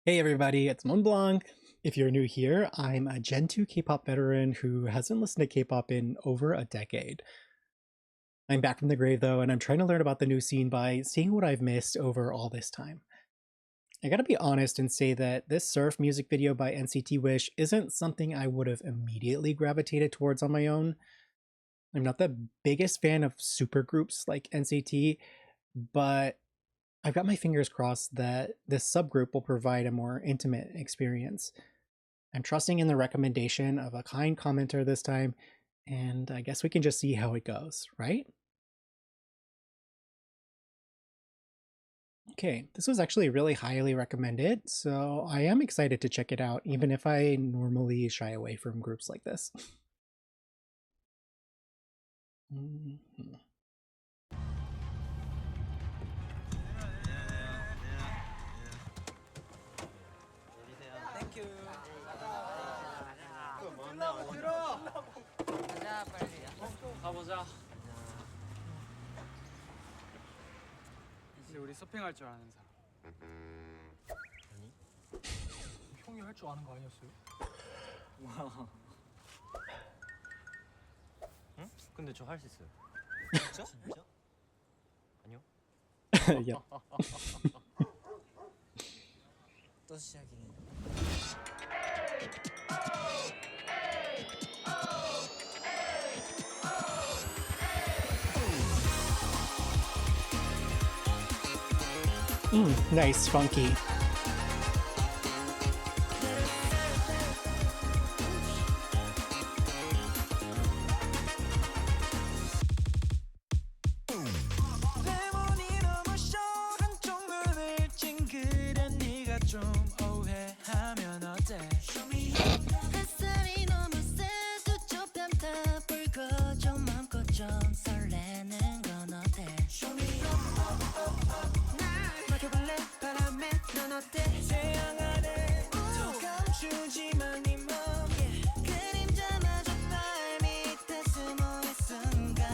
Hey everybody, it's Montblanc. If you're new here, I'm a Gen 2 K-pop veteran who hasn't listened to K-pop in over a decade. I'm back from the grave though, and I'm trying to learn about the new scene by seeing what I've missed over all this time. I gotta be honest and say that this surf music video by NCT Wish isn't something I would have immediately gravitated towards on my own. I'm not the biggest fan of supergroups like NCT, but I've got my fingers crossed that this subgroup will provide a more intimate experience. I'm trusting in the recommendation of a kind commenter this time, and I guess we can just see how it goes, right? Okay, this was actually really highly recommended, so I am excited to check it out, even if I normally shy away from groups like this. Mhm. 땡큐. 가자 빨리. 가보자. 근데 우리 서핑할 줄 아는 사람. 아니? 형이 할 줄 아는 거 아니었어요? 응? 근데 저 할 수 있어요. 진짜? 진짜? 아니요. Yeah. 또 시작이네. Nice, funky. 레몬이 너무 셔 한쪽 눈을 찡그린 네가 좀 오해하면 어때 햇살이 너무 세도 조금 다 붉어져 맘껏 좀 설레는 건 어때 날 맡겨볼래 바람에 넌 어때 태양 아래 더 감추지만 네 맘 그림자마저 발 밑에 숨어있는 순간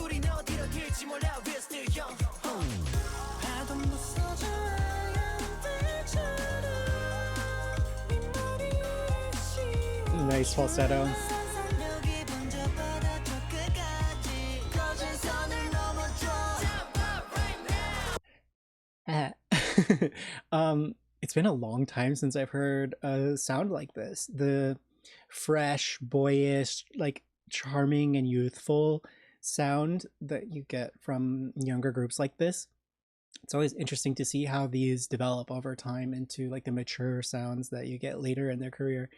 우린 어디로 튈지 몰라 We're still young 파도 무서져 아이들처럼 네 머리에 씌워 Nice falsetto. 상상력이 번져받아 저 끝까지 거진 선을 넘어줘 It's been a long time since I've heard a sound like this. The fresh, boyish, like charming and youthful sound that you get from younger groups like this. It's always interesting to see how these develop over time into like the mature sounds that you get later in their career.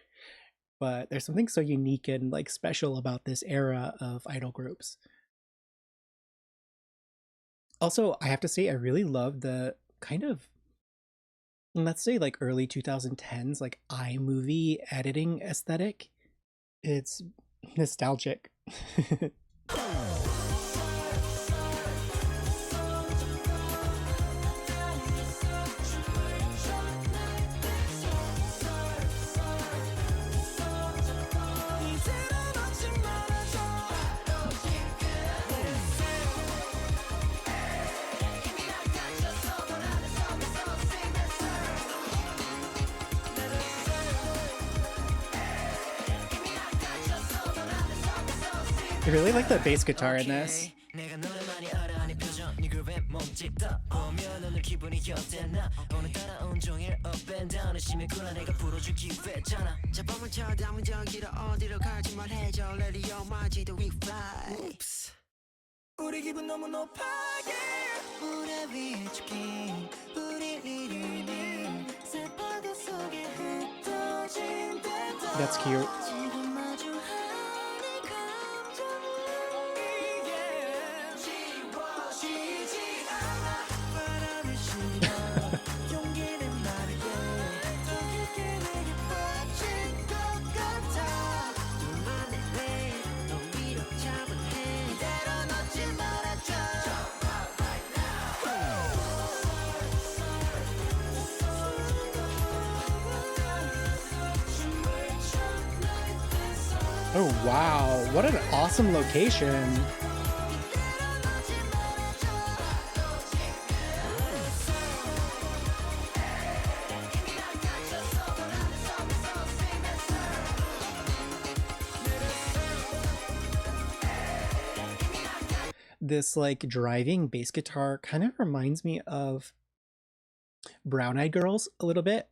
But there's something so unique and like special about this era of idol groups. Also, I have to say I really love the kind of, let's say, like early 2010s like iMovie editing aesthetic. It's nostalgic. 이대로 놓지 말아줘 이미 날 갇혔어 넌 안에 속에서 sing that song 이미 날 갇혔어 넌 안에 속에서 sing I really like the bass guitar in this. 내가 너를 많이 알아하는 표정 네 그룹에 몸짓다 보면 오늘 기분이 어땠나 오늘따라 온종일 up and down 심했구나 내가 풀어줄 기회잖아 자 밤을 쳐다보면 저기로 어디로 갈지 말해줘 레디오 마지도 we fly Oops. 우리 기분 너무 높아게 무대 위에 죽긴 우리 이름은 새파도 속에 흩어진 듯한 That's cute. 지금 마주하는 감정은 지워지지 않아 바람을 실어 용기는 마르게 더 깊게 내게 빠질 것 같아 둘만의 way 너 위로 잡은 hand 이대로 놓지 말아줘 Jump out right now 춤을 춰 like this Oh wow, what an awesome location. 이대로 놓지 말아줘 이미 날 this like driving bass guitar kind of reminds me of Brown Eyed Girls a little bit.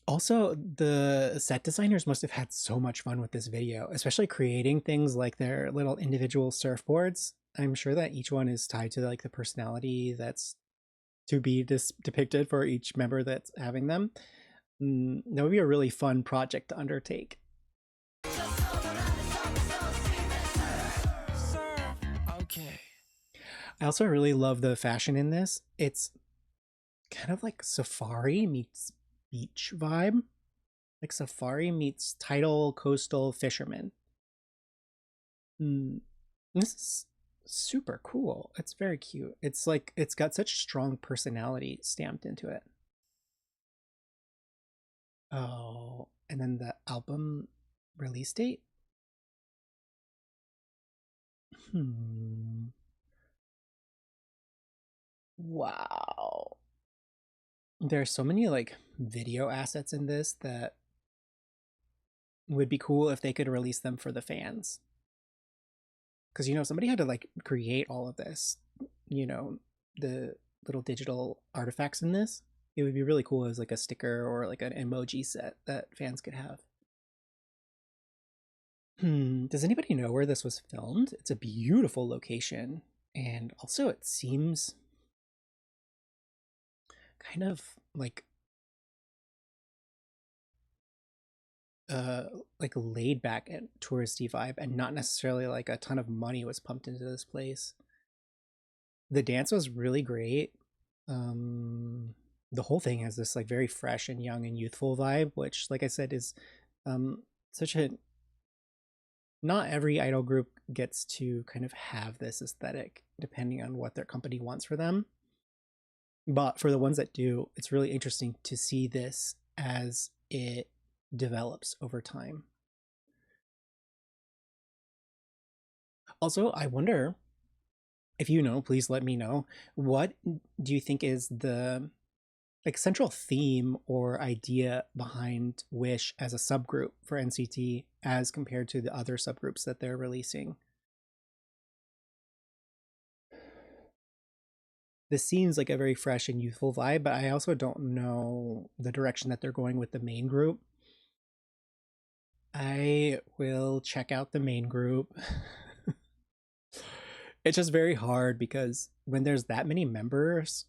Also, the set designers must have had so much fun with this video, especially creating things like their little individual surfboards. I'm sure that each one is tied to like the personality that's to be depicted for each member that's having them. That would be a really fun project to undertake. Okay. I also really love the fashion in this. It's kind of like safari meets beach vibe. Like safari meets tidal coastal fisherman. This is super cool. It's very cute. It's like it's got such strong personality stamped into it. Oh, and then the album release date. Wow. There are so many like video assets in this that would be cool if they could release them for the fans. Because, you know, somebody had to like create all of this, you know, the little digital artifacts in this. It would be really cool as like a sticker or like an emoji set that fans could have. Does anybody know where this was filmed? It's a beautiful location. And also it seems kind of like laid back and touristy vibe, and not necessarily like a ton of money was pumped into this place. The dance was really great. The whole thing has this like very fresh and young and youthful vibe, which like I said is such a not every idol group gets to kind of have this aesthetic depending on what their company wants for them. But for the ones that do, it's really interesting to see this as it develops over time. Also, I wonder if you know, please let me know, what do you think is the like central theme or idea behind Wish as a subgroup for NCT as compared to the other subgroups that they're releasing? This seems like a very fresh and youthful vibe, but I also don't know the direction that they're going with the main group. I will check out the main group. It's just very hard because when there's that many members,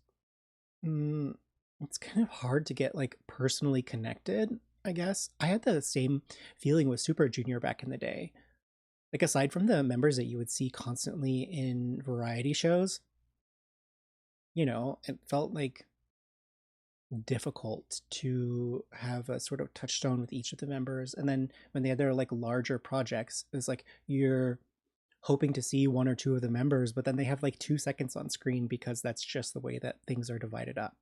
it's kind of hard to get like personally connected, I guess. I had the same feeling with Super Junior back in the day. Like aside from the members that you would see constantly in variety shows, you know, it felt like difficult to have a sort of touchstone with each of the members. And then when they had their like larger projects, it's like you're hoping to see one or two of the members, but then they have like 2 seconds on screen because that's just the way that things are divided up.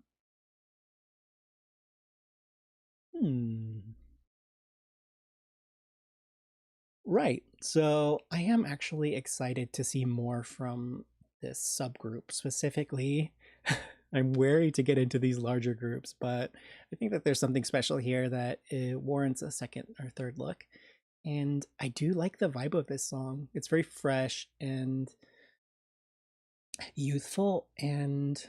Right. So I am actually excited to see more from this subgroup specifically. I'm wary to get into these larger groups, but I think that there's something special here that it warrants a second or third look. And I do like the vibe of this song. It's very fresh and youthful and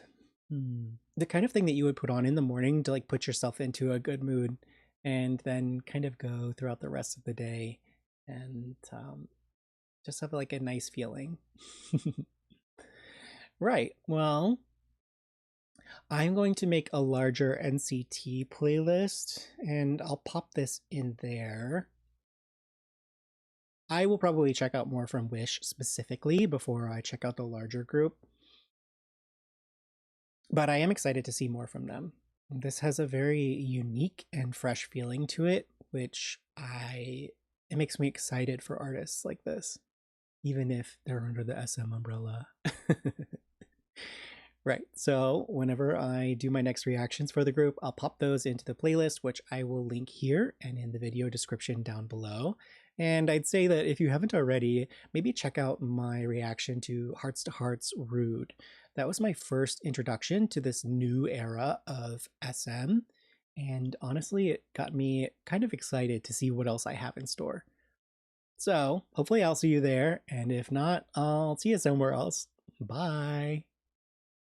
the kind of thing that you would put on in the morning to like put yourself into a good mood and then kind of go throughout the rest of the day and just have like a nice feeling. Right. Well, I'm going to make a larger NCT playlist and I'll pop this in there. I will probably check out more from Wish specifically before I check out the larger group. But I am excited to see more from them. This has a very unique and fresh feeling to it, which it makes me excited for artists like this, even if they're under the SM umbrella. Right, so whenever I do my next reactions for the group, I'll pop those into the playlist, which I will link here and in the video description down below. And I'd say that if you haven't already, maybe check out my reaction to Hearts to Hearts Rude. That was my first introduction to this new era of SM, and honestly, it got me kind of excited to see what else I have in store. So hopefully I'll see you there, and if not, I'll see you somewhere else. Bye.